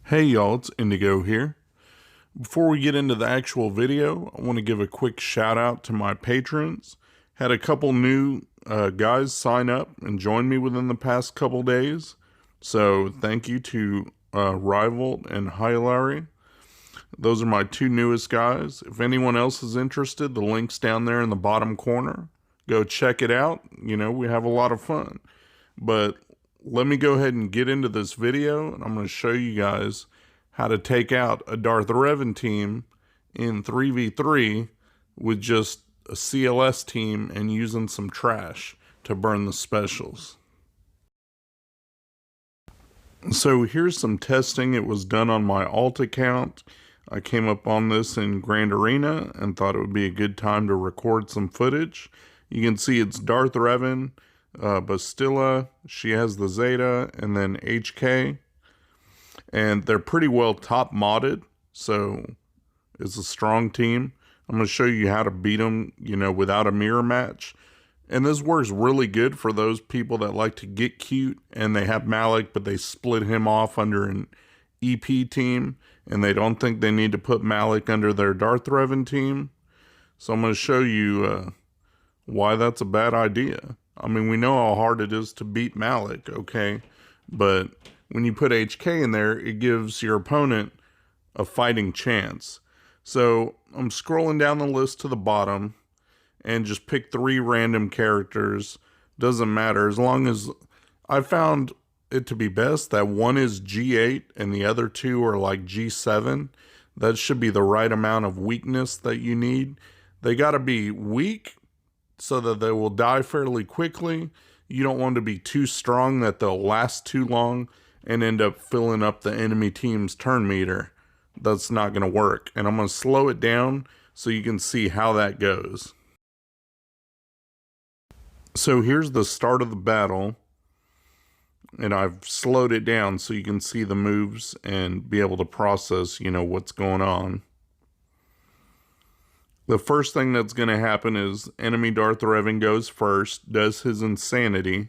Hey y'all, it's Indigo here. Before we get into the actual video, I want to give a quick shout out to my patrons. Had a couple new guys sign up and join me within the past couple days. So thank you to Rival and Hilary. Those are my two newest guys. If anyone else is interested, the link's down there in the bottom corner. Go check it out. You know, we have a lot of fun. But let me go ahead and get into this video, and I'm going to show you guys how to take out a Darth Revan team in 3v3 with just a CLS team and using some trash to burn the specials. So here's some testing. It was done on my alt account. I came up on this in Grand Arena and thought it would be a good time to record some footage. You can see it's Darth Revan, Bastilla, she has the Zeta, and then HK. And they're pretty well top modded, so it's a strong team. I'm going to show you how to beat them, you know, without a mirror match. And this works really good for those people that like to get cute and they have Malik, but they split him off under an EP team, and they don't think they need to put Malik under their Darth Revan team. So I'm going to show you why that's a bad idea. I mean, we know how hard it is to beat Malik, okay? But when you put HK in there, it gives your opponent a fighting chance. So I'm scrolling down the list to the bottom and just pick 3 random characters. Doesn't matter, as long as I found it to be best that one is G8 and the other 2 are like G7. That should be the right amount of weakness that you need. They got to be weak so that they will die fairly quickly. You don't want to be too strong that they'll last too long and end up filling up the enemy team's turn meter. That's not going to work. And I'm going to slow it down so you can see how that goes. So here's the start of the battle. And I've slowed it down so you can see the moves and be able to process, you know, what's going on. The first thing that's going to happen is enemy Darth Revan goes first, does his insanity.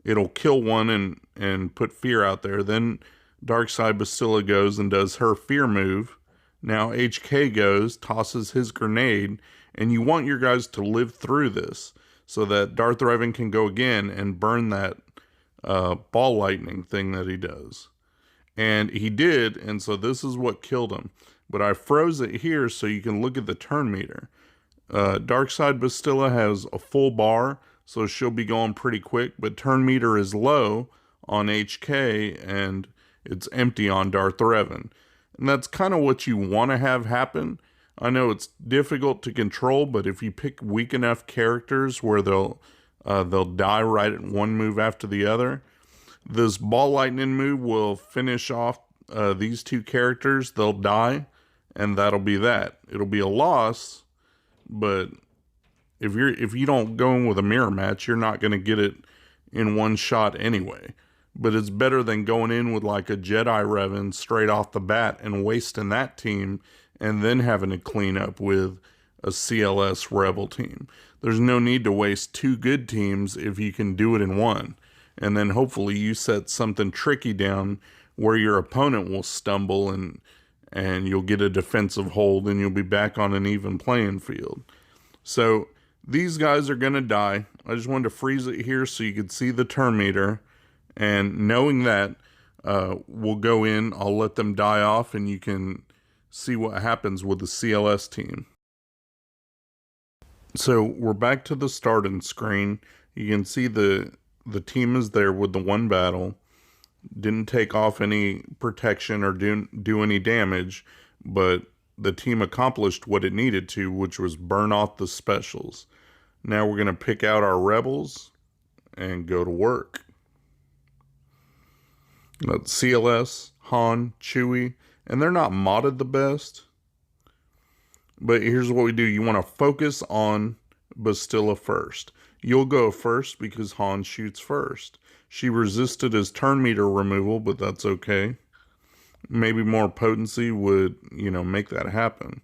It'll kill one and put fear out there. Then Darkside Bastilla goes and does her fear move. Now HK goes, tosses his grenade, and you want your guys to live through this so that Darth Revan can go again and burn that ball lightning thing that he does. And he did, and so this is what killed him. But I froze it here so you can look at the turn meter. Darkside Bastilla has a full bar, so she'll be going pretty quick, but turn meter is low on HK and it's empty on Darth Revan. And that's kind of what you want to have happen. I know it's difficult to control, but if you pick weak enough characters where they'll die right at one move after the other, this ball lightning move will finish off these 2 characters. They'll die, and that'll be that. It'll be a loss, but if you don't go in with a mirror match, you're not going to get it in one shot anyway. But it's better than going in with like a Jedi Revan straight off the bat and wasting that team and then having to clean up with a CLS Rebel team. There's no need to waste 2 good teams if you can do it in one. And then hopefully you set something tricky down where your opponent will stumble and you'll get a defensive hold and you'll be back on an even playing field. So these guys are going to die. I just wanted to freeze it here so you could see the turn meter. And knowing that, we'll go in, I'll let them die off, and you can see what happens with the CLS team. So we're back to the starting screen. You can see the team is there with the one battle. Didn't take off any protection or do any damage, but the team accomplished what it needed to, which was burn off the specials. Now we're going to pick out our rebels and go to work. That's CLS, Han, Chewie, and they're not modded the best. But here's what we do. You want to focus on Bastilla first. You'll go first because Han shoots first. She resisted his turn meter removal, but that's okay. Maybe more potency would, you know, make that happen.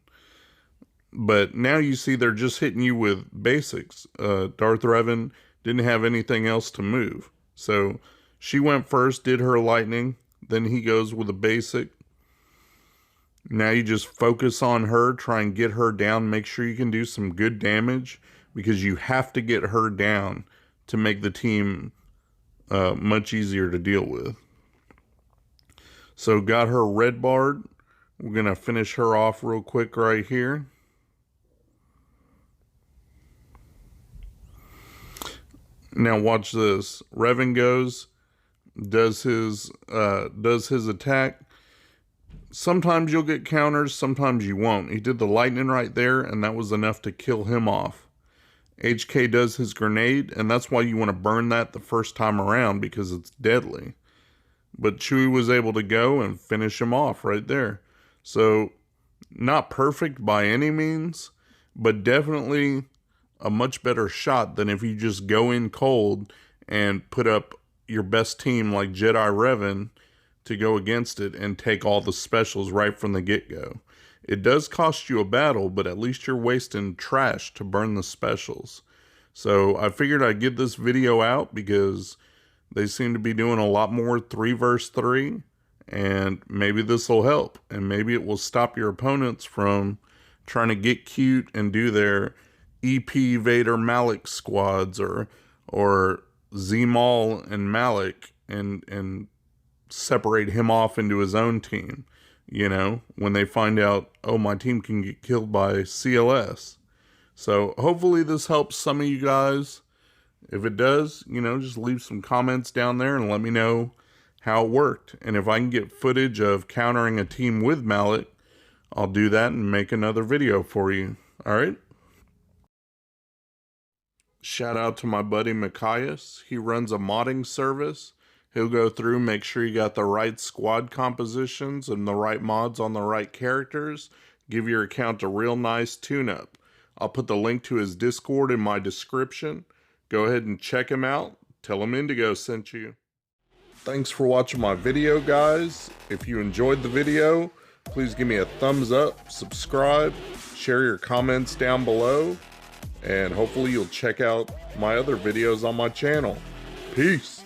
But now you see they're just hitting you with basics. Darth Revan didn't have anything else to move. So she went first, did her lightning. Then he goes with a basic, Now you just focus on her, try and get her down, make sure you can do some good damage, because you have to get her down to make the team much easier to deal with. So got her red barred. We're going to finish her off real quick right here. Now watch this. Revan goes, does his attack. Sometimes you'll get counters, sometimes you won't. He did the lightning right there, and that was enough to kill him off. HK does his grenade, and that's why you want to burn that the first time around, because it's deadly. But Chewie was able to go and finish him off right there. So, not perfect by any means, but definitely a much better shot than if you just go in cold and put up your best team like Jedi Revan to go against it and take all the specials right from the get-go. It does cost you a battle, but at least you're wasting trash to burn the specials. So I figured I'd get this video out because they seem to be doing a lot more 3 vs 3, and maybe this will help, and maybe it will stop your opponents from trying to get cute and do their EP Vader Malik squads or Z-Maul and Malik and separate him off into his own team. You know, when they find out, oh, my team can get killed by CLS. So hopefully this helps some of you guys. If it does, you know, just leave some comments down there and let me know how it worked. And if I can get footage of countering a team with Mallet, I'll do that and make another video for you. All right? Shout out to my buddy Mikayas. He runs a modding service. He'll go through, make sure you got the right squad compositions and the right mods on the right characters. Give your account a real nice tune-up. I'll put the link to his Discord in my description. Go ahead and check him out. Tell him Indigo sent you. Thanks for watching my video, guys. If you enjoyed the video, please give me a thumbs up, subscribe, share your comments down below, and hopefully you'll check out my other videos on my channel. Peace.